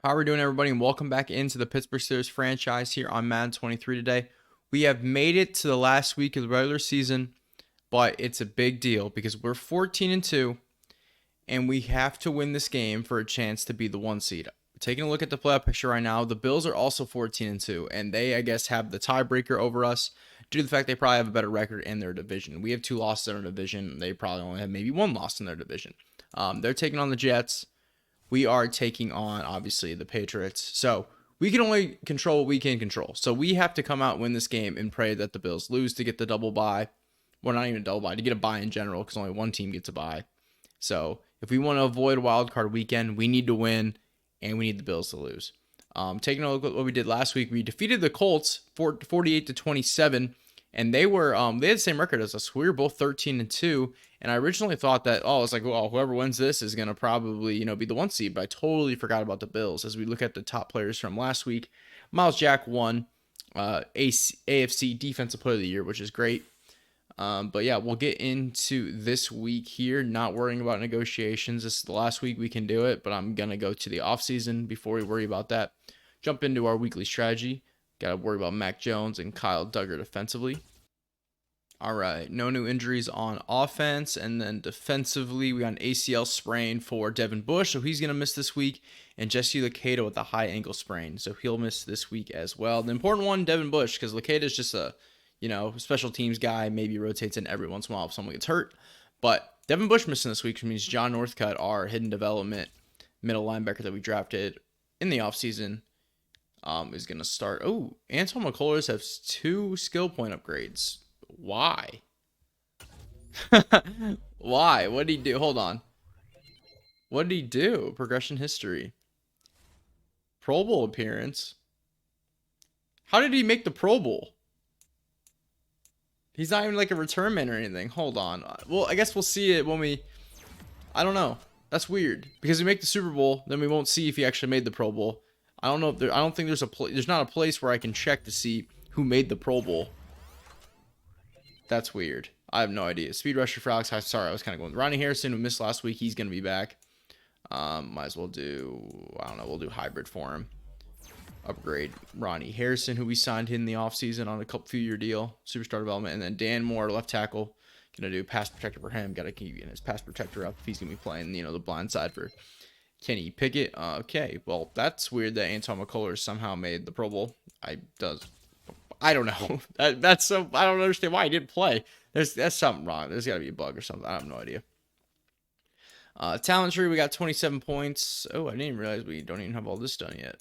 How are we doing, everybody? And welcome back into the Pittsburgh Steelers franchise here on Madden 23 today. We have made it to the last week of the regular season, but it's a big deal because we're 14-2, and we have to win this game for a chance to be the 1 seed. Taking a look at the playoff picture right now, the Bills are also 14-2, and they, I guess, have the tiebreaker over us due to the fact they probably have a better record in their division. We have 2 losses in our division. They probably only have maybe 1 loss in their division. They're taking on the Jets. We are taking on, obviously, the Patriots. So we can only control what we can control. So we have to come out and win this game and pray that the Bills lose to get the double bye. Well, not even a double bye, to get a bye in general, because only one team gets a bye. So if we want to avoid wild card weekend, we need to win, and we need the Bills to lose. Taking a look at what we did last week, we defeated the Colts 48-27, and they had the same record as us. We were both 13-2. And I originally thought that, it's like, well, whoever wins this is going to probably, be the 1 seed. But I totally forgot about the Bills. As we look at the top players from last week, Miles Jack won AFC Defensive Player of the Year, which is great. But yeah, we'll get into this week here, not worrying about negotiations. This is the last week we can do it, but I'm going to go to the offseason before we worry about that. Jump into our weekly strategy. Got to worry about Mac Jones and Kyle Duggar defensively. All right, no new injuries on offense, and then defensively, we got an ACL sprain for Devin Bush, so he's going to miss this week, and Jesse Luketa with a high ankle sprain, so he'll miss this week as well. The important one, Devin Bush, because Luketa is just a, special teams guy, maybe rotates in every once in a while if someone gets hurt, but Devin Bush missing this week, which means John Northcutt, our hidden development middle linebacker that we drafted in the offseason, is going to start. Oh, Anton McCullers has 2 skill point upgrades. Why? Why? What did he do? Hold on. What did he do? Progression history. Pro Bowl appearance. How did he make the Pro Bowl? He's not even like a return man or anything. Hold on. Well, I guess we'll see it when we... I don't know. That's weird. Because we make the Super Bowl, then we won't see if he actually made the Pro Bowl. I don't know if I don't think there's not a place where I can check to see who made the Pro Bowl. That's weird. I have no idea. Speed rusher for Alex. Sorry, I was kind of going. Ronnie Harrison, who missed last week, he's going to be back. Might as well do, I don't know, we'll do hybrid for him. Upgrade Ronnie Harrison, who we signed in the offseason on a few-year deal. Superstar development. And then Dan Moore, left tackle. Going to do pass protector for him. Got to keep getting his pass protector up if he's going to be playing, the blind side for Kenny Pickett. Okay, well, that's weird that Anton McCullers somehow made the Pro Bowl. I don't know. That's so. I don't understand why he didn't play. That's something wrong. There's got to be a bug or something. I have no idea. Talent tree, we got 27 points. Oh, I didn't even realize we don't even have all this done yet.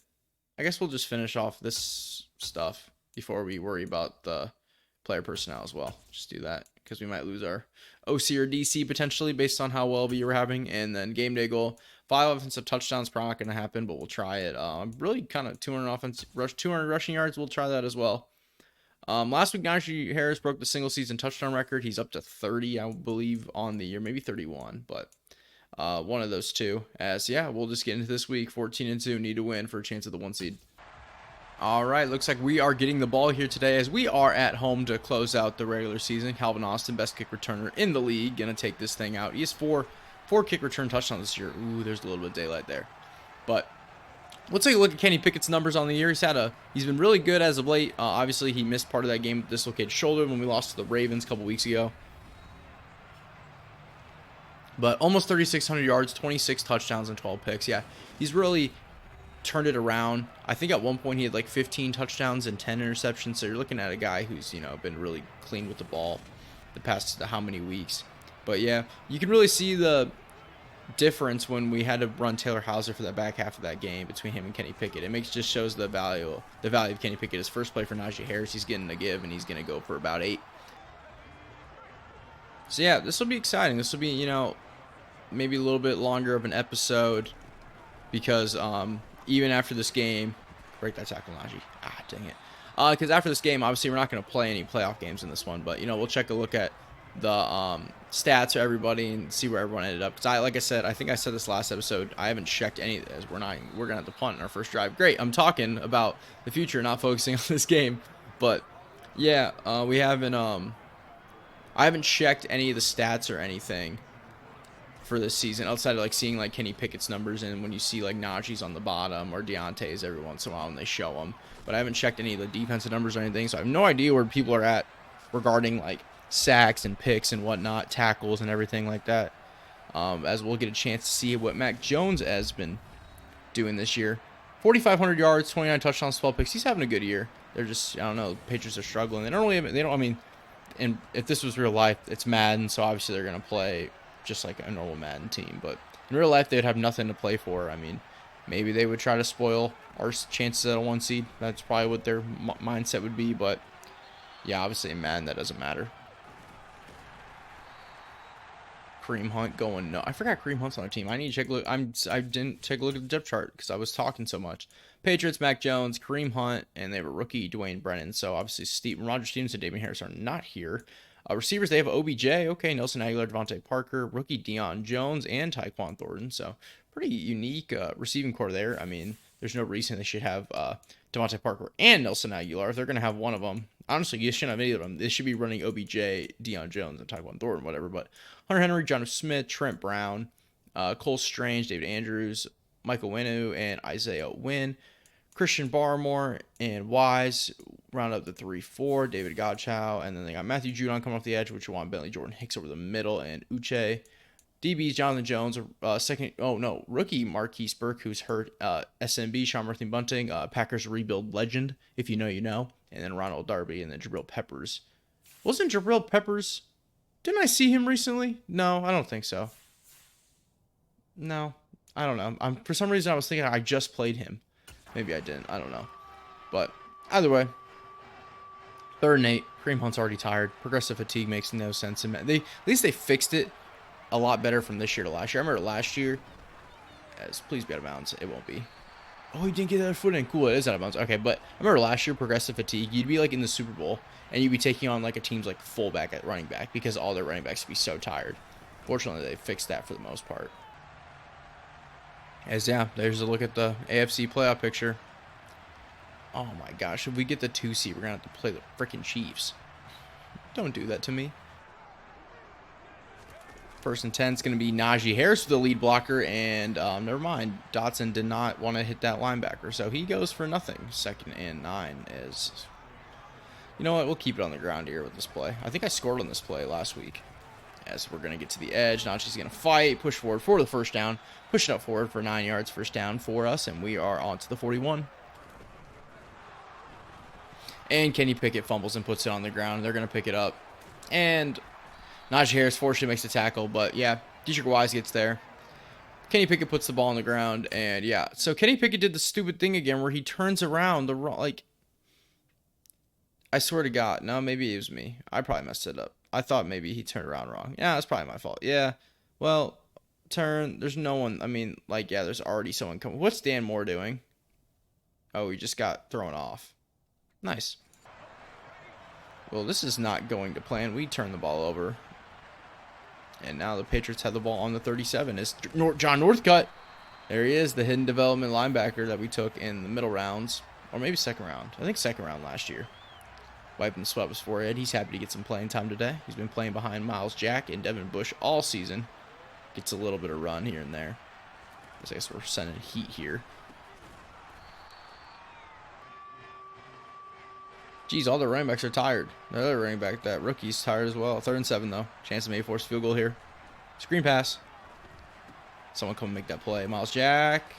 I guess we'll just finish off this stuff before we worry about the player personnel as well. Just do that because we might lose our OC or DC potentially based on how well we were having. And then game day goal, 5 offensive touchdowns, probably not going to happen, but we'll try it. Really kind of 200 rushing yards. We'll try that as well. Last week, Najee Harris broke the single season touchdown record. He's up to 30, I believe, on the year, maybe 31, but one of those two. We'll just get into this week. 14-2, need to win for a chance at the 1 seed. All right, looks like we are getting the ball here today as we are at home to close out the regular season. Calvin Austin, best kick returner in the league, gonna take this thing out. He has four kick return touchdowns this year. Ooh, there's a little bit of daylight there, but. Let's take a look at Kenny Pickett's numbers on the year. He's been really good as of late. Obviously, he missed part of that game with dislocated shoulder when we lost to the Ravens a couple weeks ago. But almost 3,600 yards, 26 touchdowns, and 12 picks. Yeah, he's really turned it around. I think at one point he had like 15 touchdowns and 10 interceptions. So you're looking at a guy who's, been really clean with the ball the past how many weeks. But yeah, you can really see the difference when we had to run Taylor Hauser for that back half of that game between him and Kenny Pickett. It just shows the value of Kenny Pickett. His first play for Najee Harris, he's getting a give, and he's going to go for about 8. So yeah, this will be exciting. This will be, maybe a little bit longer of an episode because even after this game, break that tackle, Najee. Dang it. Because after this game, obviously we're not going to play any playoff games in this one, but we'll check a look at the stats of everybody and see where everyone ended up. Because like I said, I think I said this last episode, I haven't checked any of this. We're gonna have to punt in our first drive. Great, I'm talking about the future, not focusing on this game. But yeah, we haven't I haven't checked any of the stats or anything for this season, outside of like seeing like Kenny Pickett's numbers and when you see like Najee's on the bottom or Deontay's every once in a while when they show them. But I haven't checked any of the defensive numbers or anything, so I have no idea where people are at regarding like sacks and picks and whatnot, tackles and everything like that. As we'll get a chance to see what Mac Jones has been doing this year. 4,500 yards, 29 touchdowns, 12 picks. He's having a good year. They're just, I don't know, the Patriots are struggling. They don't really have, they don't, I mean, and if this was real life, it's Madden, so obviously they're going to play just like a normal Madden team. But in real life, they'd have nothing to play for. I mean, maybe they would try to spoil our chances at a 1 seed. That's probably what their mindset would be. But yeah, obviously in Madden, that doesn't matter. Kareem Hunt going no. I forgot Kareem Hunt's on our team. I need to check. Look, I didn't take a look at the depth chart because I was talking so much. Patriots, Mac Jones, Kareem Hunt, and they have a rookie, Dwayne Brennan. So obviously Roger Stevens and Damien Harris are not here. Receivers, they have OBJ, okay, Nelson Aguilar, Devontae Parker, rookie Deion Jones, and Tyquan Thornton. So pretty unique receiving core there. I mean, there's no reason they should have Devontae Parker and Nelson Aguilar. If they're going to have one of them, honestly, you shouldn't have any of them. They should be running OBJ, Deion Jones, and Tyquan Thornton, whatever. But Hunter Henry, Jonnu Smith, Trent Brown, Cole Strange, David Andrews, Michael Winu, and Isaiah Wynn. Christian Barmore and Wise round up the 3-4. David Godchow. And then they got Matthew Judon coming off the edge, which Juwan Bentley, Jordan Hicks over the middle, and Uche. DBs, Jonathan Jones, rookie Marquise Burke, who's hurt. SMB, Sean Murphy Bunting, Packers rebuild legend, if you know, you know. And then Ronald Darby, and then Jabril Peppers. Wasn't Jabril Peppers? Didn't I see him recently? No, I don't think so. No, I don't know. For some reason, I was thinking I just played him. Maybe I didn't. I don't know. But either way, 3rd and 8. Kareem Hunt's already tired. Progressive fatigue makes no sense. At least they fixed it a lot better from this year to last year. I remember last year. Please be out of bounds. It won't be. Oh, he didn't get that foot in. Cool, it is out of bounds. Okay, but I remember last year, progressive fatigue. You'd be like in the Super Bowl, and you'd be taking on like a team's like fullback at running back because all their running backs would be so tired. Fortunately, they fixed that for the most part. As yeah, there's a look at the AFC playoff picture. Oh my gosh, if we get the 2 seed, we're going to have to play the freaking Chiefs. Don't do that to me. 1st and 10 is going to be Najee Harris, the lead blocker, and never mind. Dotson did not want to hit that linebacker, so he goes for nothing. 2nd and 9 is... You know what, we'll keep it on the ground here with this play. I think I scored on this play last week. As we're going to get to the edge. Najee's going to fight, push forward for the first down. Push it up forward for 9 yards, first down for us, and we are on to the 41. And Kenny Pickett fumbles and puts it on the ground. They're going to pick it up. And Najee Harris fortunately makes the tackle, but yeah, Deatrick Wise gets there. Kenny Pickett puts the ball on the ground, and yeah. So Kenny Pickett did the stupid thing again where he turns around the wrong, like, I swear to God. No, maybe it was me. I probably messed it up. I thought maybe he turned around wrong. Yeah, that's probably my fault. Yeah. Well, there's no one. I mean, like, yeah, there's already someone coming. What's Dan Moore doing? Oh, he just got thrown off. Nice. Well, this is not going to plan. We turn the ball over. And now the Patriots have the ball on the 37. It's John Northcutt. There he is, the hidden development linebacker that we took in the middle rounds. Or maybe 2nd round. I think 2nd round last year. Wiping the sweat off his forehead. He's happy to get some playing time today. He's been playing behind Miles Jack and Devin Bush all season. Gets a little bit of run here and there. I guess we're sending heat here. Geez, all the running backs are tired. The other running back, that rookie's tired as well. 3rd and 7, though. Chance to maybe force field goal here. Screen pass. Someone come and make that play. Miles Jack.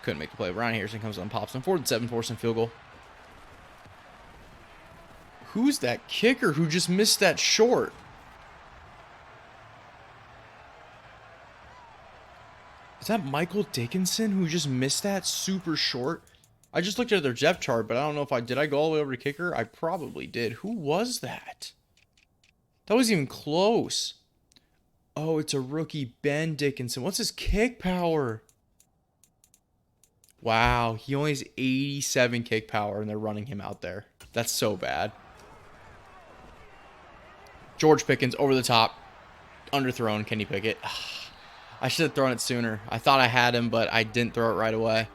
Couldn't make the play. Ryan Harrison comes on, pops him. 4th and 7, forcing field goal. Who's that kicker who just missed that short? Is that Michael Dickinson who just missed that super short? I just looked at their depth chart, but I don't know if did I go all the way over to kicker? I probably did. Who was that? That wasn't even close. Oh, it's a rookie, Ben Dickinson. What's his kick power? Wow, he only has 87 kick power, and they're running him out there. That's so bad. George Pickens over the top. Underthrown Kenny Pickett. I should have thrown it sooner. I thought I had him, but I didn't throw it right away.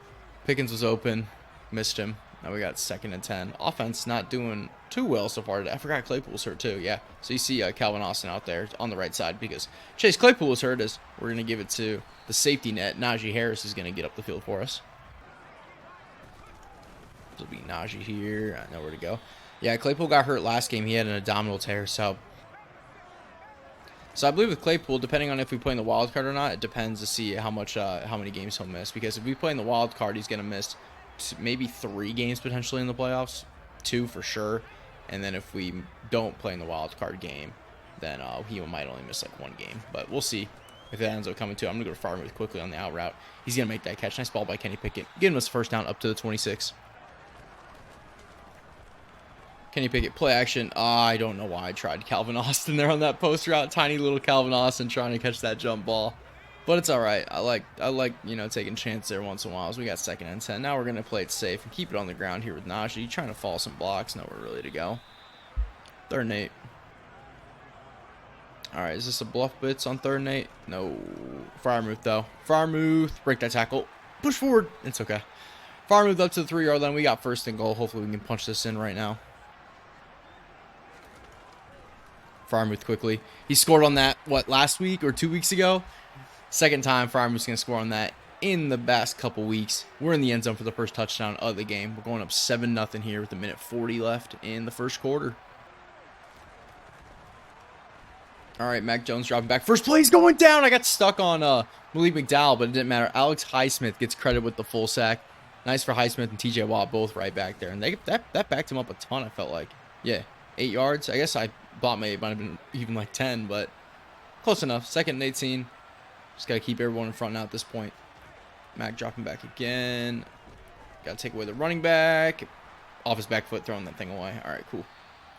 Pickens was open. Missed him. Now we got 2nd and 10. Offense not doing too well so far today. I forgot Claypool was hurt too. Yeah. So you see Calvin Austin out there on the right side because Chase Claypool was hurt. As we're going to give it to the safety net. Najee Harris is going to get up the field for us. This will be Najee here. I know where to go. Yeah, Claypool got hurt last game. He had an abdominal tear. So I believe with Claypool, depending on if we play in the wild card or not, it depends to see how many games he'll miss. Because if we play in the wild card, he's going to miss maybe 3 games potentially in the playoffs, 2 for sure. And then if we don't play in the wild card game, then he might only miss like 1 game. But we'll see if that ends up coming to. I'm going to go to Farmouth quickly on the out route. He's going to make that catch. Nice ball by Kenny Pickett. Getting us first down up to the 26. Kenny Pickett, play action. I don't know why I tried Calvin Austin there on that post route. Tiny little Calvin Austin trying to catch that jump ball. But it's all right. I like taking chances there once in a while. So we got 2nd and 10. Now we're going to play it safe and keep it on the ground here with Najee. Trying to fall some blocks. Nowhere really to go. 3rd and 8. All right, is this a bluff blitz on 3rd and 8? No. Farmouth, though. Farmouth. Break that tackle. Push forward. It's okay. Farmouth up to the 3-yard line. We got 1st and goal. Hopefully we can punch this in right now. Farmouth quickly. He scored on that, last week or 2 weeks ago? 2nd time Farmouth's going to score on that in the past couple weeks. We're in the end zone for the first touchdown of the game. We're going up 7-0 here with 1:40 left in the first quarter. All right, Mac Jones dropping back. First play's going down. I got stuck on Malik McDowell, but it didn't matter. Alex Highsmith gets credit with the full sack. Nice for Highsmith and TJ Watt both right back there. And that backed him up a ton, I felt like. Yeah, 8 yards. I guess I thought it might have been even like 10, but close enough. 2nd and 18. Just got to keep everyone in front now at this point. Mac dropping back again. Got to take away the running back. Off his back foot, throwing that thing away. All right, cool.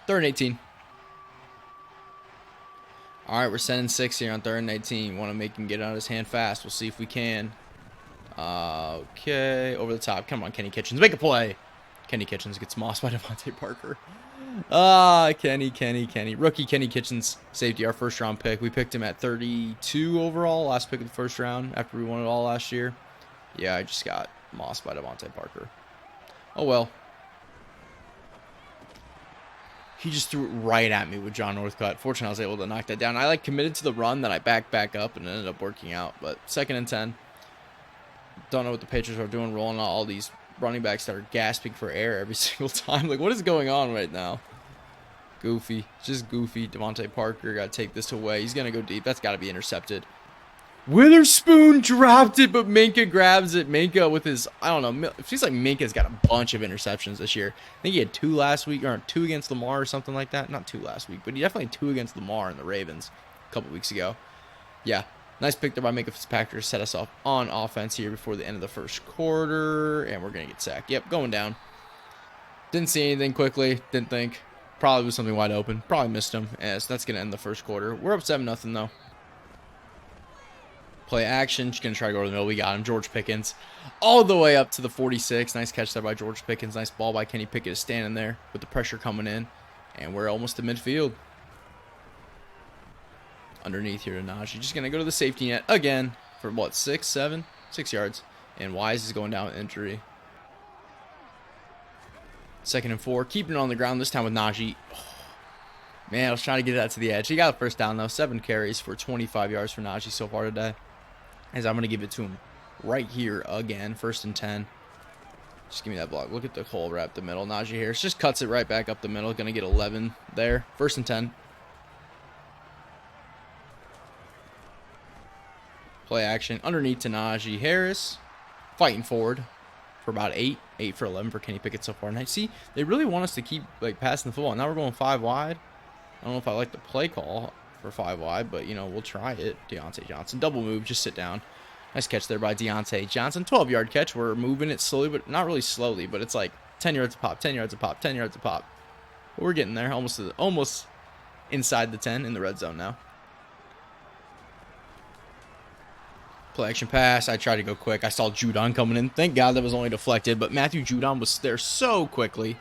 3rd and 18. All right, we're sending 6 here on 3rd and 18. Want to make him get out of his hand fast. We'll see if we can. Okay, over the top. Come on, Kenny Kitchens. Make a play. Kenny Kitchens gets mossed by Devontae Parker. Kenny. Rookie Kenny Kitchens, safety, our 1st round pick. We picked him at 32 overall, last pick of the 1st round after we won it all last year. Yeah, I just got mossed by Devontae Parker. Oh, well. He just threw it right at me with John Northcutt. Fortunately, I was able to knock that down. I committed to the run, then I backed back up and it ended up working out. But 2nd and 10. Don't know what the Patriots are doing, rolling out all these running backs that are gasping for air every single time. Like, what is going on right now? Goofy. Just goofy. Devontae Parker got to take this away. He's going to go deep. That's got to be intercepted. Witherspoon dropped it, but Minka grabs it. Minka with his, I don't know. It feels like Minka's got a bunch of interceptions this year. I think he had 2 last week, or 2 against Lamar or something like that. Not 2 last week, but he definitely had 2 against Lamar and the Ravens a couple weeks ago. Yeah. Nice pick there by Minka Fitzpatrick to set us off on offense here before the end of the first quarter. And we're going to get sacked. Yep, going down. Didn't see anything quickly. Didn't think. Probably was something wide open. Probably missed him. Yeah, so that's going to end the first quarter. We're up 7-0 though. Play action. Just going to try to go to the middle. We got him. George Pickens. All the way up to the 46. Nice catch there by George Pickens. Nice ball by Kenny Pickett is standing there with the pressure coming in. And we're almost to midfield. Underneath here to Najee. Just going to go to the safety net again for what, 6 yards. And Wise is going down with injury. 2nd and 4. Keeping it on the ground this time with Najee. Oh, man, I was trying to get that to the edge. He got the 1st down though. 7 carries for 25 yards for Najee so far today. As I'm going to give it to him right here again. 1st and 10. Just give me that block. Look at the hole right up the middle. Najee Harris just cuts it right back up the middle. Going to get 11 there. 1st and 10. Play action underneath to Najee Harris. Fighting forward for about 8. 8 for 11 for Kenny Pickett so far. And I see they really want us to keep passing the football. Now we're going 5 wide. I don't know if I like the play call for 5 wide, but we'll try it. Deontay Johnson. Double move. Just sit down. Nice catch there by Deontay Johnson. 12-yard catch. We're moving it slowly, but not really slowly. But it's like 10 yards a pop, 10 yards a pop, 10 yards a pop. But we're getting there. Almost inside the 10 in the red zone now. Play action pass. I tried to go quick. I saw Judon coming in. Thank God that was only deflected, but Matthew Judon was there so quickly.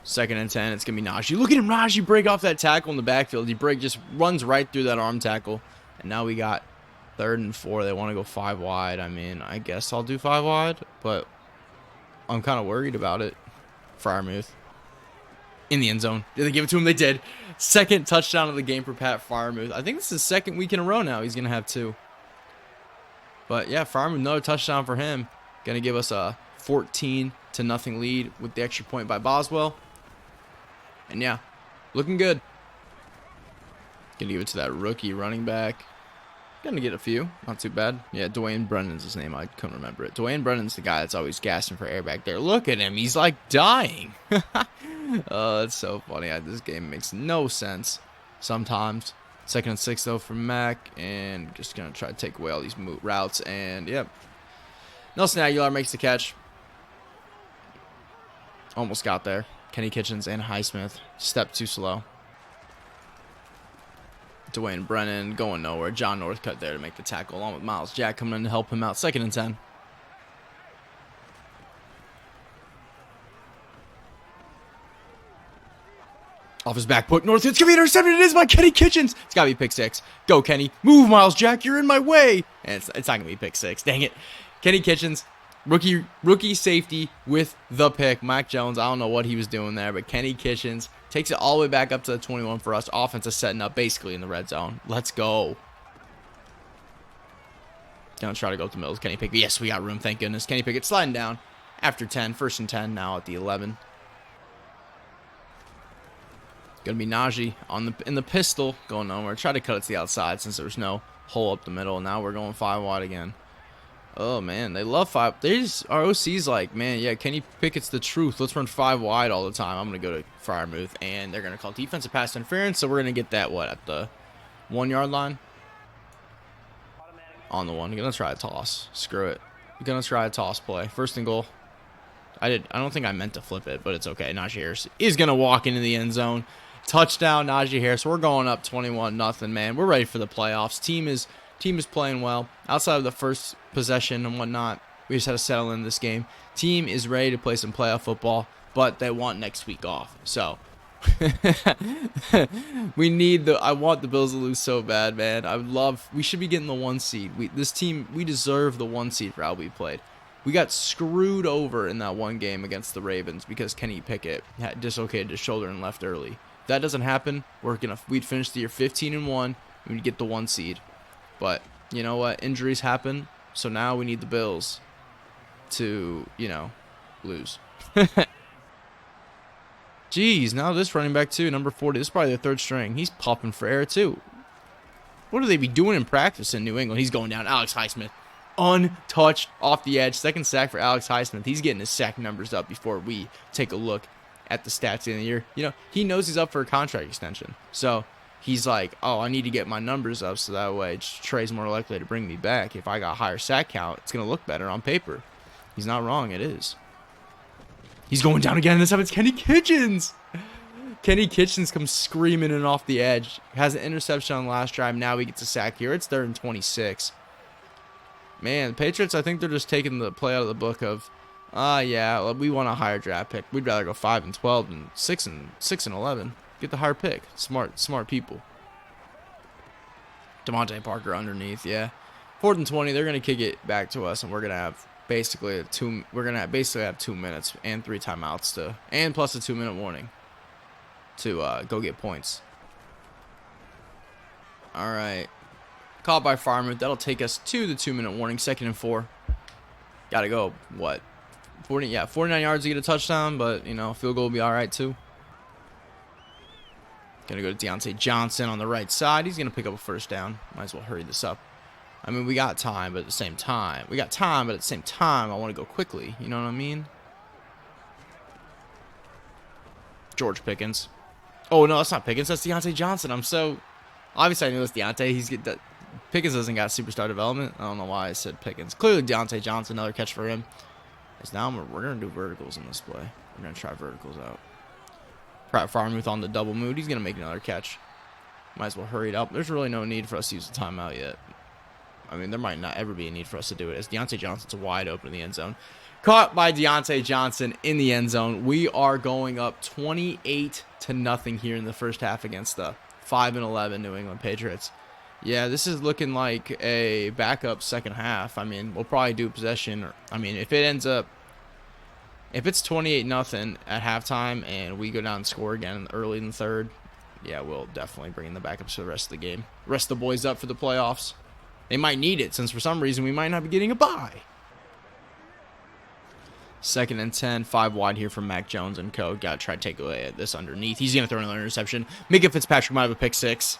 2nd and 10. It's going to be Najee. Look at him, Najee break off that tackle in the backfield. He just runs right through that arm tackle. And now we got 3rd and 4. They want to go 5 wide. I mean, I guess I'll do 5 wide, but I'm kind of worried about it. Freiermuth in the end zone. Did they give it to him? They did. Second touchdown of the game for Pat Freiermuth. I think this is his second week in a row now. He's going to have 2. But yeah, Freiermuth, another touchdown for him. Going to give us a 14-0 lead with the extra point by Boswell. And yeah, looking good. Going to give it to that rookie running back. Going to get a few. Not too bad. Yeah, Dwayne Brennan's his name. I couldn't remember it. Dwayne Brennan's the guy that's always gasping for air back there. Look at him. He's like dying. Oh, that's so funny. This game makes no sense sometimes. 2nd and 6, though, for Mac. And just going to try to take away all these routes. And, yep. Nelson Aguilar makes the catch. Almost got there. Kenny Kitchens and Highsmith. Step too slow. Dwayne Brennan going nowhere. John Northcutt there to make the tackle, along with Miles Jack coming in to help him out. 2nd and 10. Off his back foot, Northcutt's going to be intercepted. It is by Kenny Kitchens. It's got to be pick 6. Go, Kenny. Move, Miles Jack. You're in my way. And it's not going to be pick 6. Dang it. Kenny Kitchens, rookie safety with the pick. Mac Jones, I don't know what he was doing there, but Kenny Kitchens takes it all the way back up to the 21 for us. Offense is setting up basically in the red zone. Let's go. Gonna try to go to Mills. Kenny Pickett. Yes, we got room. Thank goodness. Kenny Pickett sliding down after 10. 1st and 10 now at the 11. Gonna be Najee in the pistol. Going nowhere. Try to cut it to the outside since there was no hole up the middle. Now we're going 5 wide again. Oh, man. They love 5. Our OC's like, man, yeah, Kenny Pickett's the truth. Let's run 5 wide all the time. I'm going to go to Freiermuth, and they're going to call defensive pass interference. So we're going to get that, at the 1-yard line? On the 1. You're going to try a toss. Screw it. You're going to try a toss play. 1st and goal. I don't think I meant to flip it, but it's okay. Najee Harris is going to walk into the end zone. Touchdown, Najee Harris. We're going up 21-0, man. We're ready for the playoffs. Team is playing well. Outside of the first possession and whatnot, we just had to settle in this game. Team is ready to play some playoff football, but they want next week off. So I want the Bills to lose so bad, man. We should be getting the 1 seed. We deserve the 1 seed for how we played. We got screwed over in that one game against the Ravens because Kenny Pickett had dislocated his shoulder and left early. If that doesn't happen, we'd finish the year 15-1. We'd get the 1 seed. But you know what? Injuries happen. So now we need the Bills to, lose. Jeez, now this running back too, number 40. This is probably the 3rd string. He's popping for air too. What do they be doing in practice in New England? He's going down. Alex Highsmith, untouched off the edge. 2nd sack for Alex Highsmith. He's getting his sack numbers up before we take a look at the stats in the year. He knows he's up for a contract extension. So he's like, oh, I need to get my numbers up so that way Trey's more likely to bring me back. If I got a higher sack count, it's going to look better on paper. He's not wrong. It is. He's going down again. This time it's Kenny Kitchens. Kenny Kitchens comes screaming in off the edge. Has an interception on the last drive. Now he gets a sack here. It's 3rd and 26. Man, the Patriots, I think they're just taking the play out of the book of, yeah, we want a higher draft pick. We'd rather go 5 and 12 than 6 and 11. Get the higher pick. Smart people. Devontae Parker underneath, yeah. 4th and 20. They're gonna kick it back to us, and we're gonna have basically have 2 minutes and 3 timeouts and plus a 2-minute warning to go get points. All right. Caught by Freiermuth. That'll take us to the 2-minute warning. 2nd and 4. Gotta go. 49 yards to get a touchdown, but field goal will be all right too. Gonna go to Deontay Johnson on the right side. He's gonna pick up a 1st down. Might as well hurry this up. I mean, we got time, but at the same time, I want to go quickly. You know what I mean? George Pickens. Oh no, that's not Pickens. That's Deontay Johnson. Obviously I knew it's Deontay. Pickens doesn't got superstar development. I don't know why I said Pickens. Clearly Deontay Johnson. Another catch for him. Now we're gonna do verticals in this play. We're gonna try verticals out. Pratt Freiermuth on the double move. He's gonna make another catch. Might as well hurry it up. There's really no need for us to use the timeout yet. I mean, there might not ever be a need for us to do it, as Deontay Johnson's wide open in the end zone. Caught by Deontay Johnson in the end zone. We are going up 28-0 here in the first half against the 5-11 New England Patriots. Yeah, this is looking like a backup second half. I mean, we'll probably do possession. If it ends up If it's 28-0 at halftime and we go down and score again early in the third, yeah, we'll definitely bring in the backups for the rest of the game. Rest the boys up for the playoffs. They might need it since for some reason we might not be getting a bye. 2nd and 10, 5 wide here from Mac Jones and co. Got to try to take away this underneath. He's going to throw another interception. Minka Fitzpatrick might have a pick 6.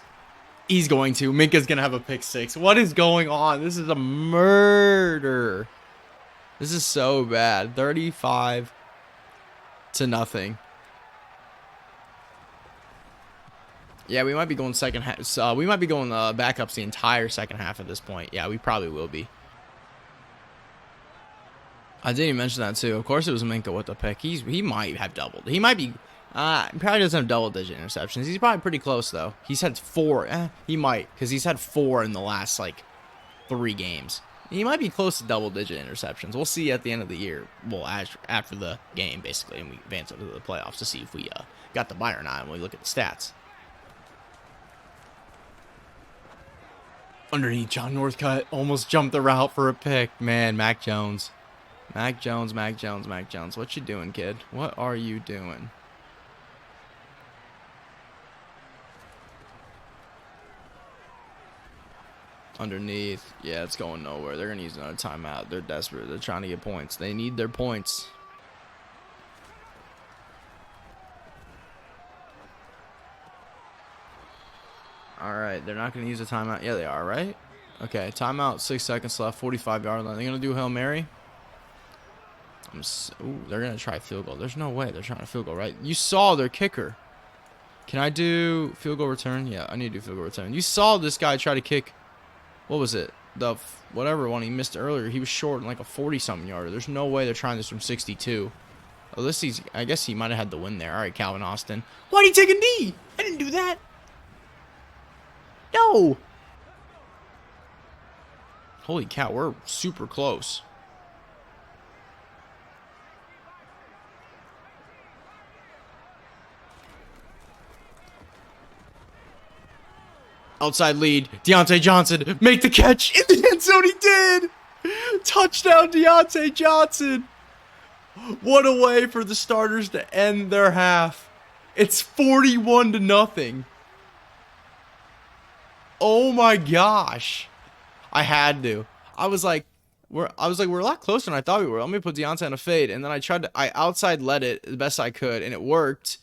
He's going to. Minka's going to have a pick 6. What is going on? This is a murder. This is so bad. 35-0. Yeah, we might be going second half. We might be going backups the entire second half at this point. Yeah, we probably will be. I didn't even mention that too. Of course, it was Minka with the pick. He might have doubled. He might be. He probably doesn't have double-digit interceptions. He's probably pretty close though. He's had 4. He might, because he's had 4 in the last like 3 games. He might be close to double-digit interceptions. We'll see at the end of the year. Well, after the game, basically, and we advance into the playoffs to see if we got the bye or not. When we look at the stats. Underneath, John Northcutt almost jumped the route for a pick. Man, Mac Jones. Mac Jones. What you doing, kid? What are you doing? Underneath. Yeah, it's going nowhere. They're going to use another timeout. They're desperate. They're trying to get points. They need their points. All right, they're not going to use a timeout. Yeah, they are, right? Okay, timeout, 6 seconds left, 45-yard line. They're going to do Hail Mary. Ooh, they're going to try field goal. There's no way they're trying to field goal, right? You saw their kicker. Can I do field goal return? Yeah, I need to do field goal return. You saw this guy try to kick, what was it? The whatever one he missed earlier. He was short in like a 40-something yarder. There's no way they're trying this from 62. At least I guess he might have had the win there. All right, Calvin Austin. Why'd he take a knee? I didn't do that. No. Holy cow, we're super close. Outside lead. Deontay Johnson. Make the catch. In the end zone, he did. Touchdown, Deontay Johnson. What a way for the starters to end their half. It's 41-0. Oh my gosh. I had to. I was like, we're a lot closer than I thought we were. Let me put Deontay on a fade. And then I outside led it the best I could, and it worked.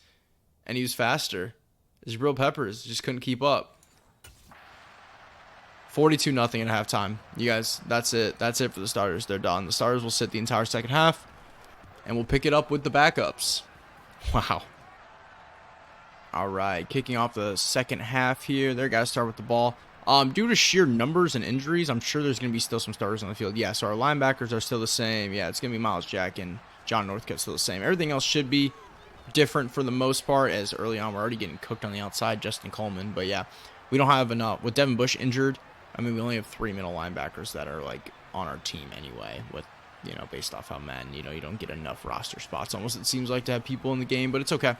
And he was faster. His real peppers just couldn't keep up. 42-0 at halftime. You guys, that's it. That's it for the starters. They're done. The starters will sit the entire second half, and we'll pick it up with the backups. Wow. All right, kicking off the second half here. They're got to start with the ball. Due to sheer numbers and injuries, I'm sure there's going to be still some starters on the field. Yeah, so our linebackers are still the same. Yeah, it's going to be Miles Jack and John Northcutt still the same. Everything else should be different for the most part, as early on we're already getting cooked on the outside, Justin Coleman. But yeah, we don't have enough. With Devin Bush injured, I mean, we only have 3 middle linebackers that are like on our team anyway, with, you know, based off how Madden, you know, you don't get enough roster spots almost, it seems like, to have people in the game, but it's okay.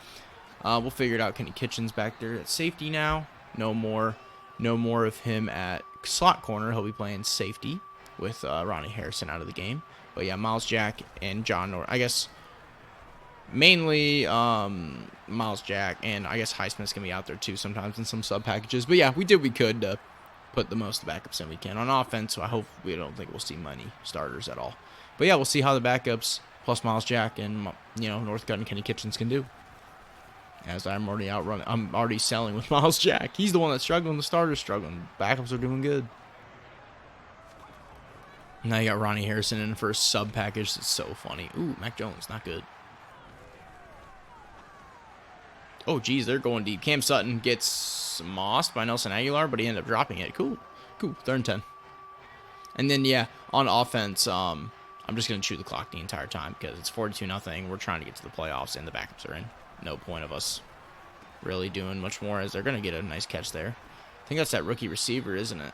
We'll figure it out. Kenny Kitchens back there at safety now. No more of him at slot corner. He'll be playing safety with Ronnie Harrison out of the game. But yeah, Miles Jack and John North, I guess mainly Miles Jack, and I guess Highsmith's going to be out there too sometimes in some sub packages. But yeah, we did what we could to put the most backups in we can. On offense, so we don't think we'll see many starters at all. But yeah, we'll see how the backups plus Miles Jack and, you know, Northcutt and Kenny Kitchens can do. As I'm already selling with Miles Jack. He's the one that's struggling. The starter's struggling. Backups are doing good. Now you got Ronnie Harrison in for a sub package. It's so funny. Ooh, Mac Jones, not good. Oh, geez, they're going deep. Cam Sutton gets mossed by Nelson Aguilar, but he ended up dropping it. Cool. 3rd and 10. And then, yeah, on offense, I'm just going to chew the clock the entire time because it's 42-0. We're trying to get to the playoffs, and the backups are in. No point of us really doing much more, as they're going to get a nice catch there. I think that's that rookie receiver, isn't it?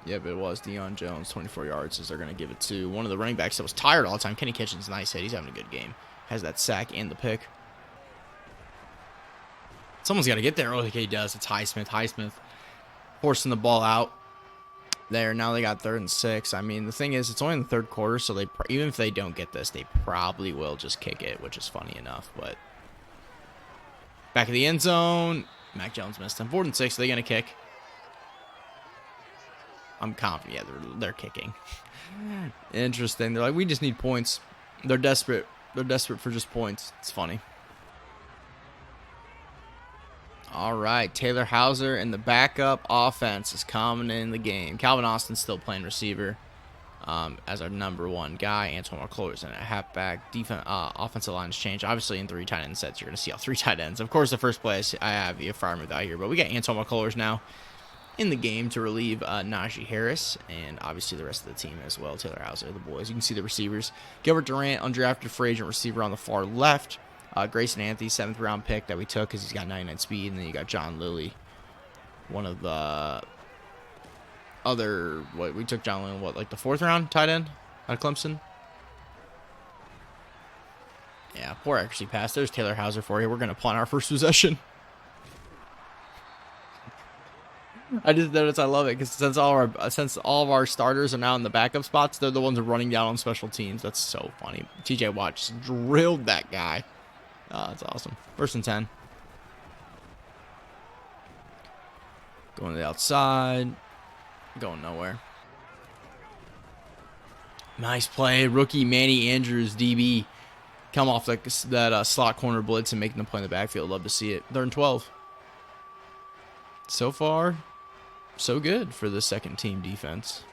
Yep, it was Deion Jones, 24 yards, as they're going to give it to one of the running backs that was tired all the time. Kenny Kitchens, nice hit. He's having a good game. Has that sack and the pick. Someone's got to get there. Oh, okay, he does. It's Highsmith. Forcing the ball out. there. Now they got 3rd and 6. I mean, the thing is, it's only in the 3rd quarter, so they even if they don't get this, they probably will just kick it, which is funny enough. But back of the end zone, Mac Jones missed them. 4th and 6. Are they gonna kick? I'm confident. Yeah, they're kicking. Interesting. They're like, we just need points. They're desperate. They're desperate for just points. It's funny. All right, Taylor Hauser and the backup offense is coming in the game. Calvin Austin's still playing receiver as our #1 guy. Antoine McCullers in a halfback. Offensive line has changed. Obviously, in 3 tight end sets, you're going to see all 3 tight ends. Of course, the first play I have you fire me out here, but we got Antoine McCullers now in the game to relieve Najee Harris and obviously the rest of the team as well. Taylor Hauser, the boys. You can see the receivers. Gilbert Durant, undrafted free agent receiver on the far left. Grayson Anthony, 7th round pick that we took because he's got 99 speed. And then you got John Lilly, one of the other, we took John Lilly, like the 4th round tight end out of Clemson? Yeah, poor accuracy pass. There's Taylor Hauser for you. We're going to punt our first possession. I just noticed I love it because since all of our starters are now in the backup spots, they're the ones running down on special teams. That's so funny. TJ Watt just drilled that guy. Oh, that's awesome. 1st and 10. Going to the outside. Going nowhere. Nice play. Rookie Manny Andrews, DB. Come off that slot corner blitz and making them play in the backfield. Love to see it. 3rd and 12. So far, so good for the second team defense.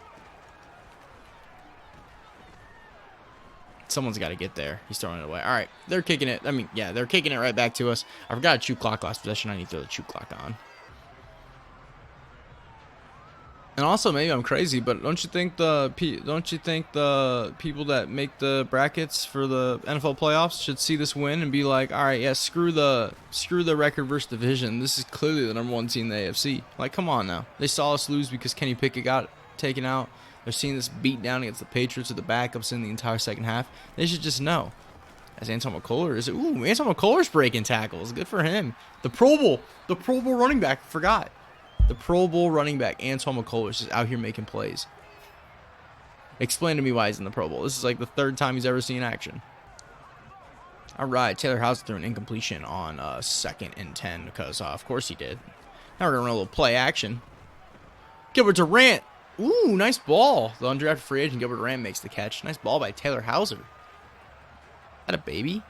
Someone's got to get there. He's throwing it away. All right, they're kicking it. I mean, yeah, they're kicking it right back to us. I forgot to chew clock last possession. I need to throw the chew clock on. And also, maybe I'm crazy, but don't you think the people that make the brackets for the NFL playoffs should see this win and be like, all right, yeah, screw the record versus division. This is clearly the #1 team in the AFC. Like, come on now. They saw us lose because Kenny Pickett got taken out. They're seeing this beat down against the Patriots with the backups in the entire second half. They should just know. As Antoine McCullers is, Antoine McCullers breaking tackles. Good for him. The Pro Bowl running back. Forgot. The Pro Bowl running back, Antoine McCullers, is out here making plays. Explain to me why he's in the Pro Bowl. This is like the 3rd time he's ever seen action. All right, Taylor Hauser threw an incompletion on 2nd and 10 because, of course, he did. Now we're going to run a little play action. Gilbert Durant. Ooh, nice ball. The undrafted free agent Gilbert Durant makes the catch. Nice ball by Taylor Hauser. That a baby.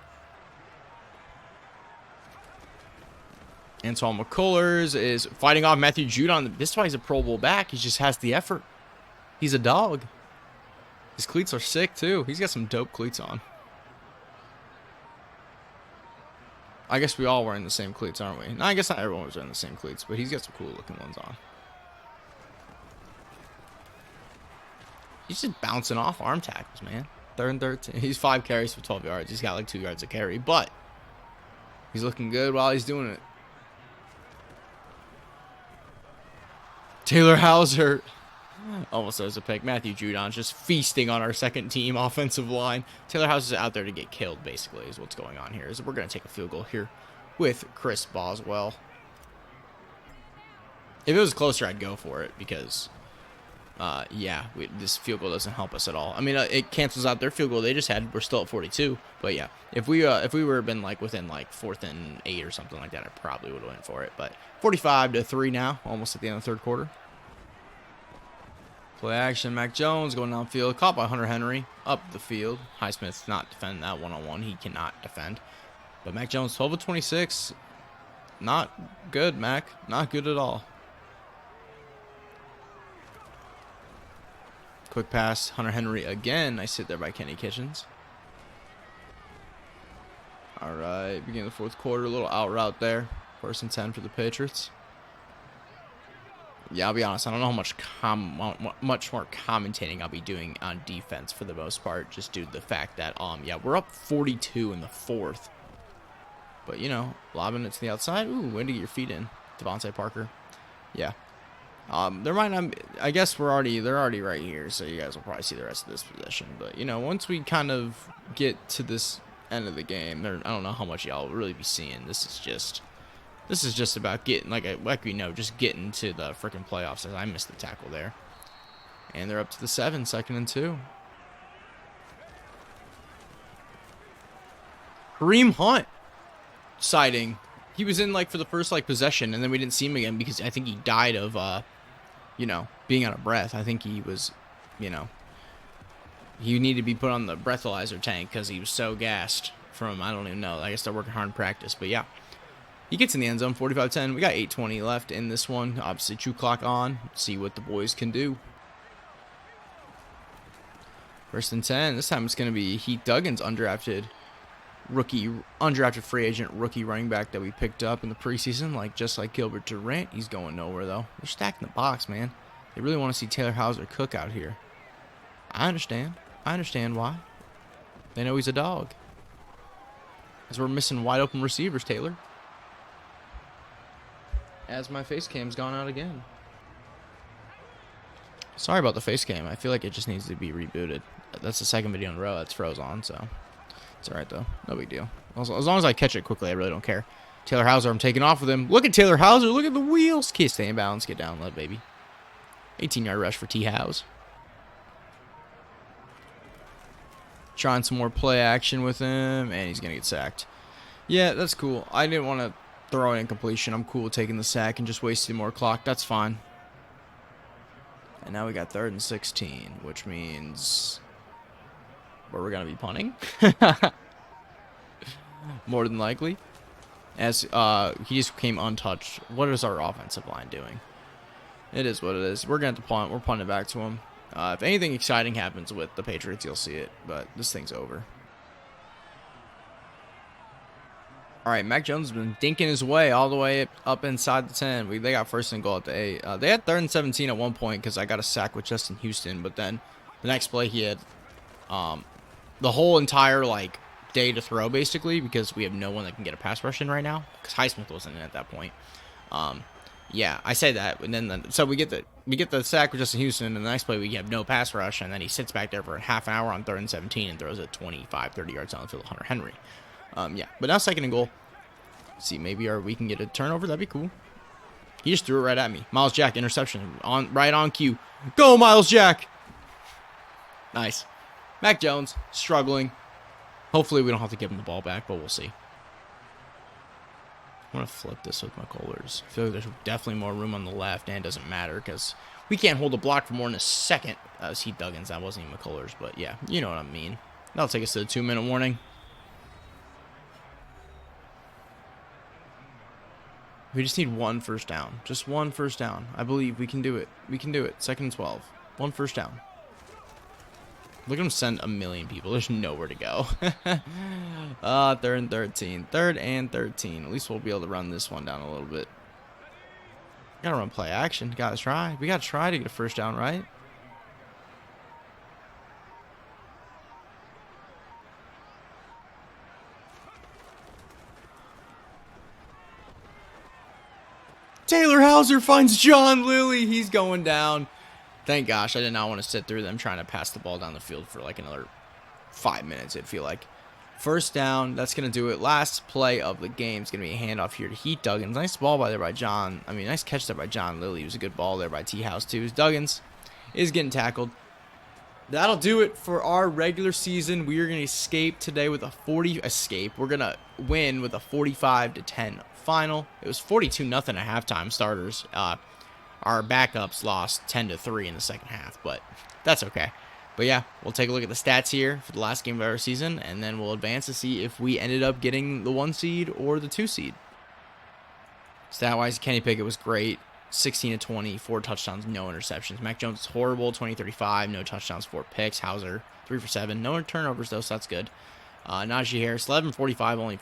Antoine McCullers is fighting off Matthew Judon. This is why he's a Pro Bowl back. He just has the effort. He's a dog. His cleats are sick, too. He's got some dope cleats on. I guess we all wearing the same cleats, aren't we? No, I guess not everyone was wearing the same cleats, but he's got some cool-looking ones on. He's just bouncing off arm tackles, man. 3rd and 13. He's 5 carries for 12 yards. He's got like 2 yards a carry, but he's looking good while he's doing it. Taylor Hauser almost throws a pick. Matthew Judon's just feasting on our second team offensive line. Taylor Hauser's out there to get killed, basically, is what's going on here. Is we're going to take a field goal here with Chris Boswell. If it was closer, I'd go for it because, this field goal doesn't help us at all. I mean, it cancels out their field goal they just had. We're still at 42. But, yeah, if we were been, like, within, like, 4th and 8 or something like that, I probably would have went for it. But 45-3 now, almost at the end of the 3rd quarter. Play action, Mac Jones going downfield, caught by Hunter Henry, up the field. Highsmith's not defending that one-on-one. He cannot defend. But Mac Jones, 12 of 26. Not good, Mac. Not good at all. Quick pass, Hunter Henry again. Nice hit there by Kenny Kitchens. All right, beginning of the 4th quarter, a little out route there. 1st and 10 for the Patriots. Yeah, I'll be honest. I don't know how much more commentating I'll be doing on defense for the most part, just due to the fact that we're up 42 in the 4th. But lobbing it to the outside. Ooh, way to get your feet in, Devontae Parker. Yeah. There might not. I guess they're already right here, so you guys will probably see the rest of this possession. But once we kind of get to this end of the game, I don't know how much y'all will really be seeing. This is just about getting, just getting to the freaking playoffs. As I missed the tackle there. And they're up to the 7, 2nd and 2. Kareem Hunt sighting. He was in, like, for the first, like, possession, and then we didn't see him again because I think he died of, you know, being out of breath. I think he was, you know, he needed to be put on the breathalyzer tank because he was so gassed from, I don't even know. I guess they're working hard in practice, but yeah. He gets in the end zone, 45-10. We got 8:20 left in this one. Obviously, true clock on. Let's see what the boys can do. 1st and 10. This time it's going to be Heath Duggan's undrafted free agent rookie running back that we picked up in the preseason. Just like Gilbert Durant. He's going nowhere, though. They're stacking the box, man. They really want to see Taylor Hauser cook out here. I understand. I understand why. They know he's a dog. Because we're missing wide open receivers, Taylor. As my face cam's gone out again. Sorry about the face cam. I feel like it just needs to be rebooted. That's the 2nd video in a row that's froze on, so it's alright though. No big deal. As long as I catch it quickly, I really don't care. Taylor Hauser, I'm taking off with him. Look at Taylor Hauser. Look at the wheels. Can't stay in balance. Get down, love, baby. 18-yard rush for T. House. Trying some more play action with him, and he's going to get sacked. Yeah, that's cool. I didn't want to throw an incompletion. I'm cool with taking the sack and just wasting more clock. That's fine. And now we got 3rd and 16, which means we're going to be punting. More than likely. As he just came untouched. What is our offensive line doing? It is what it is. We're going to have to punt. We're punting back to him. If anything exciting happens with the Patriots, you'll see it. But this thing's over. All right, Mac Jones has been dinking his way all the way up inside the 10. They got 1st and goal at the 8. They had 3rd and 17 at one point because I got a sack with Justin Houston. But then the next play he had the whole entire day to throw basically because we have no one that can get a pass rush in right now because Highsmith wasn't in at that point. Yeah, I say that, and then so we get the sack with Justin Houston, and the next play we have no pass rush, and then he sits back there for a half an hour on 3rd and 17 and throws it 25, 30 yards down the field to Hunter Henry. Yeah, but now 2nd and goal. Let's see, maybe we can get a turnover. That'd be cool. He just threw it right at me. Miles Jack interception right on cue. Go Miles Jack. Nice. Mac Jones struggling. Hopefully we don't have to give him the ball back, but we'll see. I'm going to flip this with my colors. I feel like there's definitely more room on the left, and it doesn't matter because we can't hold a block for more than a second. Heath Duggins, that wasn't even McCullers, but yeah, you know what I mean. That'll take us to the 2-minute warning. We just need 1 first down. Just 1 first down. I believe we can do it. We can do it. 2nd and 12. 1 first down. Look at him send a million people. There's nowhere to go. 3rd and 13. 3rd and 13. At least we'll be able to run this one down a little bit. Gotta run play action. Gotta try. We gotta try to get a first down, right? Taylor Hauser finds John Lilly. He's going down. Thank gosh, I did not want to sit through them trying to pass the ball down the field for another 5 minutes, it'd feel like. First down, that's going to do it. Last play of the game is going to be a handoff here to Heath Duggins. Nice ball by John. Nice catch there by John Lilly. It was a good ball there by T. House, too. Duggins is getting tackled. That'll do it for our regular season. We are going to escape today with a We're going to win with a 45-10 final. It was 42-0 at halftime starters. Our backups lost 10-3 in the second half, but that's okay. But yeah, we'll take a look at the stats here for the last game of our season, and then we'll advance to see if we ended up getting the 1 seed or the 2 seed. Stat-wise, Kenny Pickett was great. 16-20, 4 touchdowns, no interceptions. Mac Jones is horrible, 20-35, no touchdowns, 4 picks. Hauser, 3 for 7, no turnovers though, so that's good. Najee Harris, 11-45, only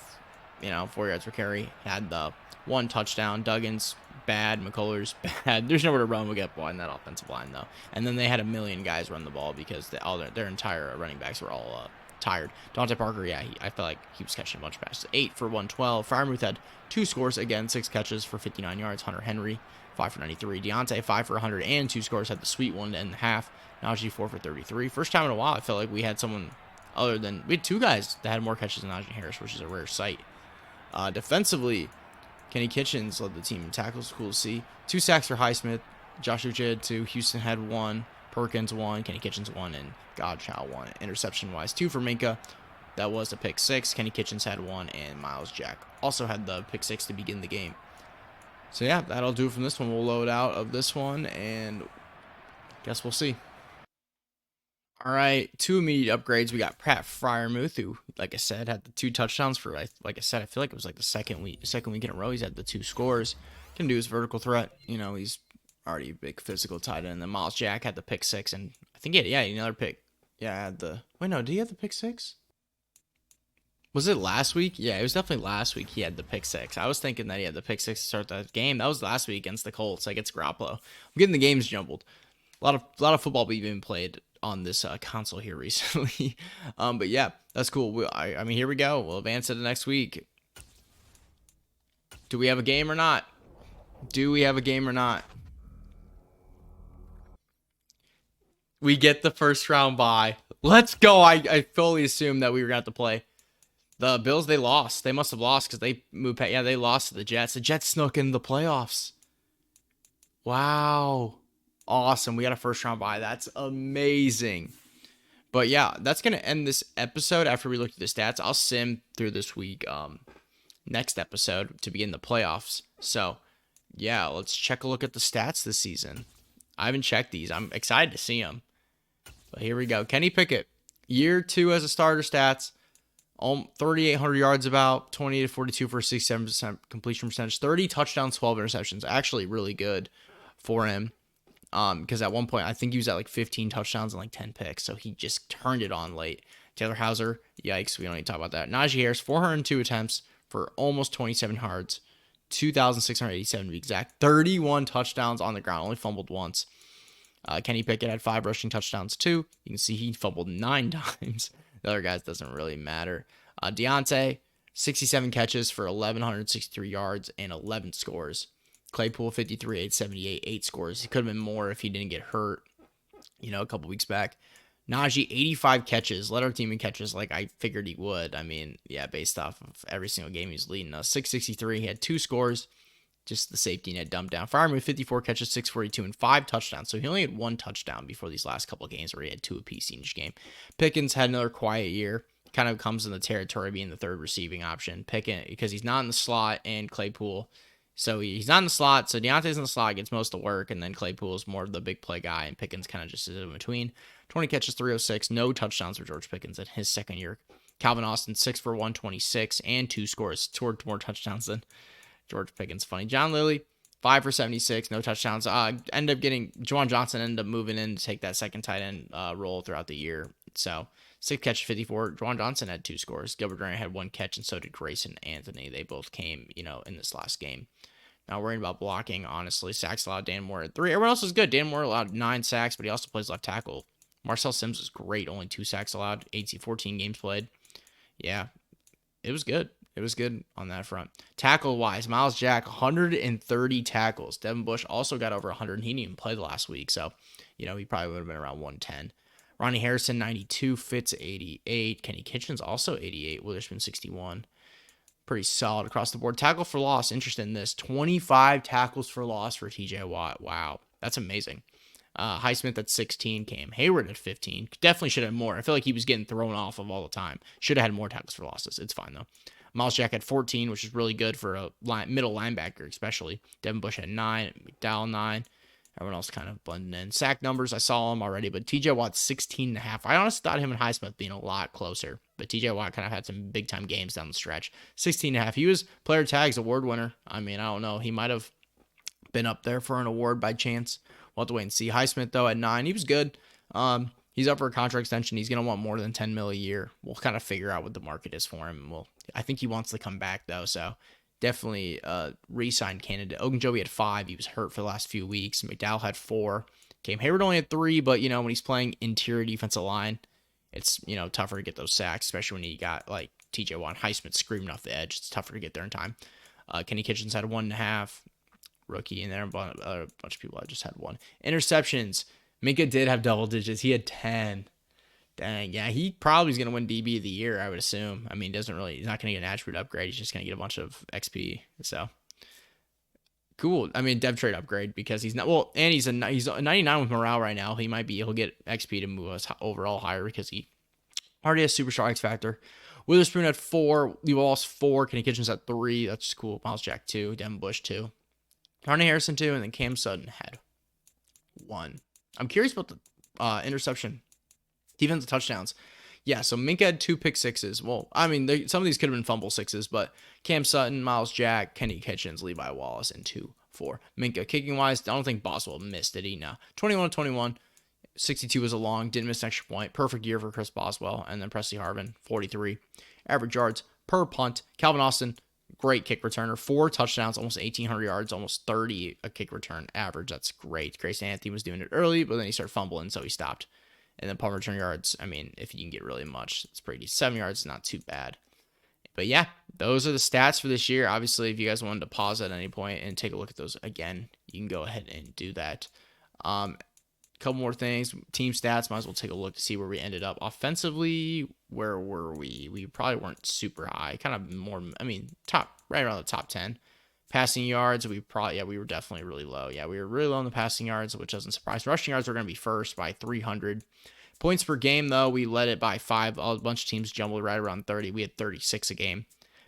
4 yards per carry. Had the 1 touchdown. Duggins, bad. McCullers, bad. There's nowhere to run. We'll get one in that offensive line though. And then they had a million guys run the ball because their entire running backs were all tired. Dante Parker, yeah, I felt like he was catching a bunch of passes. 8 for 112. Freiermuth had 2 scores, again, 6 catches for 59 yards. Hunter Henry, 5 for 93. Deontay, 5 for 100 and 2 scores, had the sweet one to end the half. Najee, 4 for 33. First time in a while, I felt like we had someone other than, we had 2 guys that had more catches than Najee Harris, which is a rare sight. Defensively, Kenny Kitchens led the team in tackles. Cool to see. 2 sacks for Highsmith. Josh Uche had 2. Houston had 1. Perkins 1, Kenny Kitchens 1, and Godchild 1. Interception-wise, 2 for Minka. That was a pick 6. Kenny Kitchens had 1, and Miles Jack also had the pick 6 to begin the game. So yeah, that'll do it from this one. We'll load out of this one, and guess we'll see. All right, 2 immediate upgrades. We got Pat Freiermuth, who, like I said, had the 2 touchdowns for, like I said, I feel like it was like the second week in a row. He's had the 2 scores. Can do his vertical threat. He's already a big physical tight end. And then Miles Jack had the pick 6, and I think he had another pick. Yeah, did he have the pick 6? Was it last week? Yeah, it was definitely last week he had the pick 6. I was thinking that he had the pick 6 to start that game. That was last week against the Colts. Like, it's Garoppolo. I'm getting the games jumbled. A lot of football being played on this console here recently. But yeah, that's cool. I mean, here we go. We'll advance to the next week. Do we have a game or not? We get the first round bye. Let's go. I fully assumed that we were going to have to play. The Bills, they lost. They must have lost because they moved. Yeah, they lost to the Jets. The Jets snuck in the playoffs. Wow. Awesome. We got a first round bye. That's amazing. But yeah, that's going to end this episode after we looked at the stats. I'll sim through this week next episode to begin the playoffs. So yeah, let's check a look at the stats this season. I haven't checked these. I'm excited to see them. But here we go. Kenny Pickett, year 2 as a starter stats. 3,800 yards, about 28 to 42 for a 67% completion percentage, 30 touchdowns, 12 interceptions. Actually really good for him. Because at one point, I think he was at like 15 touchdowns and like 10 picks. So he just turned it on late. Taylor Hauser, yikes, we don't need to talk about that. Najee Harris, 402 attempts for almost 27 yards, 2,687 to be exact, 31 touchdowns on the ground, only fumbled once. Kenny Pickett had 5 rushing touchdowns too. You can see he fumbled 9 times. The other guys doesn't really matter. Deontay, 67 catches for 1,163 yards and 11 scores. Claypool, 53, 878, 8 scores. He could have been more if he didn't get hurt, a couple weeks back. Najee, 85 catches. Led our team in catches like I figured he would. I mean, yeah, based off of every single game he was leading us. 663, he had 2 scores. Just the safety net dumped down. Freiermuth, 54 catches, 642, and 5 touchdowns. So he only had 1 touchdown before these last couple of games where he had 2 apiece in each game. Pickens had another quiet year. Kind of comes in the territory of being the third receiving option. Pickens, because he's not in the slot, and Claypool. So he's not in the slot. So Deontay's in the slot, gets most of the work, and then Claypool is more of the big play guy, and Pickens kind of just is in between. 20 catches, 306, no touchdowns for George Pickens in his second year. Calvin Austin, 6 for 126, and 2 scores. Scored more touchdowns than George Pickens. Funny. John Lilly, 5 for 76, no touchdowns. Ended up getting Juwan Johnson ended up moving in to take that second tight end role throughout the year. So 6 catches, 54. Juwan Johnson had 2 scores. Gilbert Durant had 1 catch, and so did Grayson Anthony. They both came, in this last game. Not worrying about blocking, honestly. Sacks allowed. Dan Moore at 3. Everyone else was good. Dan Moore allowed 9 sacks, but he also plays left tackle. Marcel Sims was great. Only 2 sacks allowed. 14 games played. Yeah, it was good. It was good on that front. Tackle-wise, Miles Jack, 130 tackles. Devin Bush also got over 100. He didn't even play the last week, so, he probably would have been around 110. Ronnie Harrison, 92. Fitz, 88. Kenny Kitchens, also 88. Witherspoon, 61. Pretty solid across the board. Tackle for loss, interested in this. 25 tackles for loss for TJ Watt. Wow, that's amazing. Highsmith at 16 came. Hayward at 15. Definitely should have more. I feel like he was getting thrown off of all the time. Should have had more tackles for losses. It's fine, though. Miles Jack had 14, which is really good for a middle linebacker, especially. Devin Bush had 9. McDowell, 9. Everyone else kind of blending in. Sack numbers, I saw them already, but TJ Watt, 16.5. I honestly thought him and Highsmith being a lot closer, but TJ Watt kind of had some big-time games down the stretch. 16.5. He was Player Tags award winner. I mean, I don't know. He might have been up there for an award by chance. We'll have to wait and see. Highsmith, though, at 9. He was good. He's up for a contract extension. He's going to want more than $10 million a year. We'll kind of figure out what the market is for him. I think he wants to come back, though, so definitely re-signed candidate. Ogunjobi had 5. He was hurt for the last few weeks. McDowell had 4. Cam Hayward only had 3, but, when he's playing interior defensive line, it's, tougher to get those sacks, especially when you got, like, TJ Watt and Highsmith screaming off the edge. It's tougher to get there in time. Kenny Kitchens had 1.5. Rookie in there. A bunch of people that just had 1. Interceptions. Minka did have double digits. He had 10. Dang, yeah, he probably is going to win DB of the year, I would assume. I mean, he's not going to get an attribute upgrade. He's just going to get a bunch of XP. So, Cool. I mean, dev trade upgrade because he's not well, and he's a 99 with morale right now. He'll get XP to move us overall higher because he already has super strong X factor. Witherspoon at 4, Lee Wallace 4, Kenny Kitchens at 3. That's just cool. Miles Jack 2, Devin Bush 2, Darnay Harrison 2, and then Cam Sutton had 1. I'm curious about the interception, defensive touchdowns. Yeah, so Minka had 2 pick sixes. Well, I mean, some of these could have been fumble sixes, but Cam Sutton, Miles Jack, Kenny Kitchens, Levi Wallace, and 2 for Minka. Kicking wise, I don't think Boswell missed, did he? No. 21-21. 62 was a long, didn't miss an extra point. Perfect year for Chris Boswell. And then Presley Harvin, 43. Average yards per punt. Calvin Austin, great kick returner. 4 touchdowns, almost 1,800 yards, almost 30 a kick return average. That's great. Grayson Anthony was doing it early, but then he started fumbling, so he stopped. And then punt return yards, I mean, if you can get really much, it's pretty decent. 7 yards, not too bad. But yeah, those are the stats for this year. Obviously, if you guys wanted to pause at any point and take a look at those again, you can go ahead and do that. Couple more things. Team stats, might as well take a look to see where we ended up. Offensively, where were we? We probably weren't super high. Kind of more, I mean, right around the top 10. Passing yards, we were definitely really low. Yeah, we were really low on the passing yards, which doesn't surprise. Rushing yards, we're going to be first by 300. Points per game, though, we led it by 5. A bunch of teams jumbled right around 30. We had 36 a game.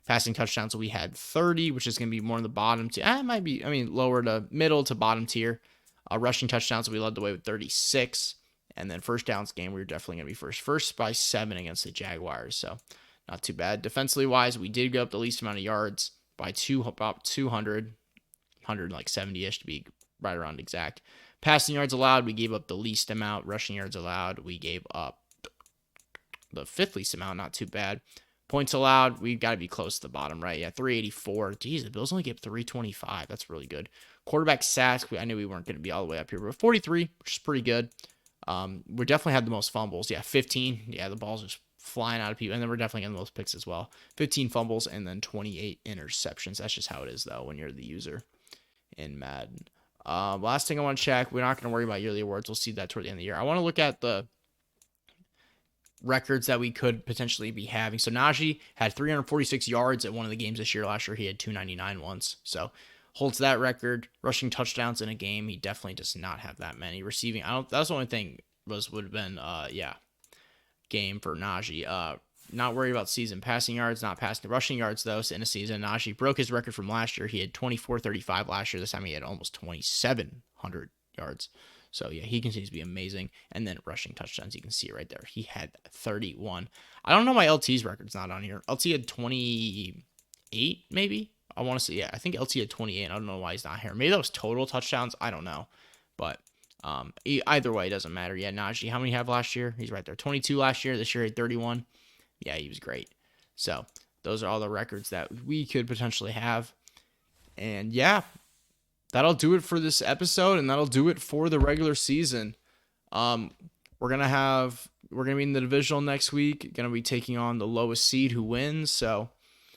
Passing touchdowns, we had 30, which is going to be more in the bottom tier. It might be, I mean, lower to middle to bottom tier. Rushing touchdowns, we led the way with 36. And then first downs game, we were definitely going to be first. First by 7 against the Jaguars, so not too bad. Defensively wise, we did go up the least amount of yards by about 200, 170-ish to be right around exact. Passing yards allowed, we gave up the least amount. Rushing yards allowed, we gave up the 5th least amount, not too bad. Points allowed, we've got to be close to the bottom, right? Yeah, 384. Geez, the Bills only gave 325. That's really good. Quarterback sacks, I knew we weren't going to be all the way up here, but 43, which is pretty good. We definitely had the most fumbles. Yeah, 15. Yeah, the ball's just flying out of people. And then we're definitely getting the most picks as well. 15 fumbles and then 28 interceptions. That's just how it is, though, when you're the user in Madden. Last thing I want to check, we're not going to worry about yearly awards. We'll see that toward the end of the year. I want to look at the records that we could potentially be having. So Najee had 346 yards at one of the games this year. Last year, he had 299 once. So holds that record. Rushing touchdowns in a game, he definitely does not have that many. Receiving, that's the only thing would have been, game for Najee. Not worried about season passing yards, not passing rushing yards though. So in a season, Najee broke his record from last year. He had 2435 last year. This time he had almost 2,700 yards. So yeah, he continues to be amazing. And then rushing touchdowns, you can see it right there. He had 31. I don't know why LT's record's not on here. LT had 28, maybe. I want to say, yeah, I think LT had 28. I don't know why he's not here. Maybe that was total touchdowns. I don't know. But either way, it doesn't matter. Yeah, Najee, how many he have last year? He's right there. 22 last year. This year he had 31. Yeah, he was great. So those are all the records that we could potentially have. And yeah, that'll do it for this episode, and that'll do it for the regular season. We're gonna be in the divisional next week. Gonna be taking on the lowest seed who wins. So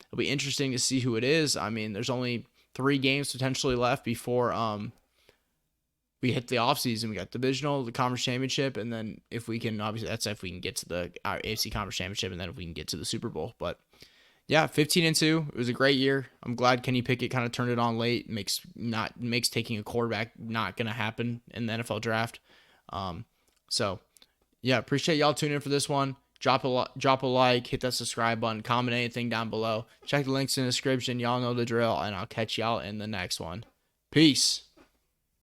it'll be interesting to see who it is. I mean, there's only 3 games potentially left before we hit the offseason. We got divisional, the conference championship, and then if we can, obviously that's if we can get to our AFC conference championship, and then if we can get to the Super Bowl. But yeah, 15-2. It was a great year. I'm glad Kenny Pickett kind of turned it on late. Makes taking a quarterback not gonna happen in the NFL draft. So yeah, appreciate y'all tuning in for this one. Drop a like, hit that subscribe button, comment anything down below. Check the links in the description. Y'all know the drill, and I'll catch y'all in the next one. Peace.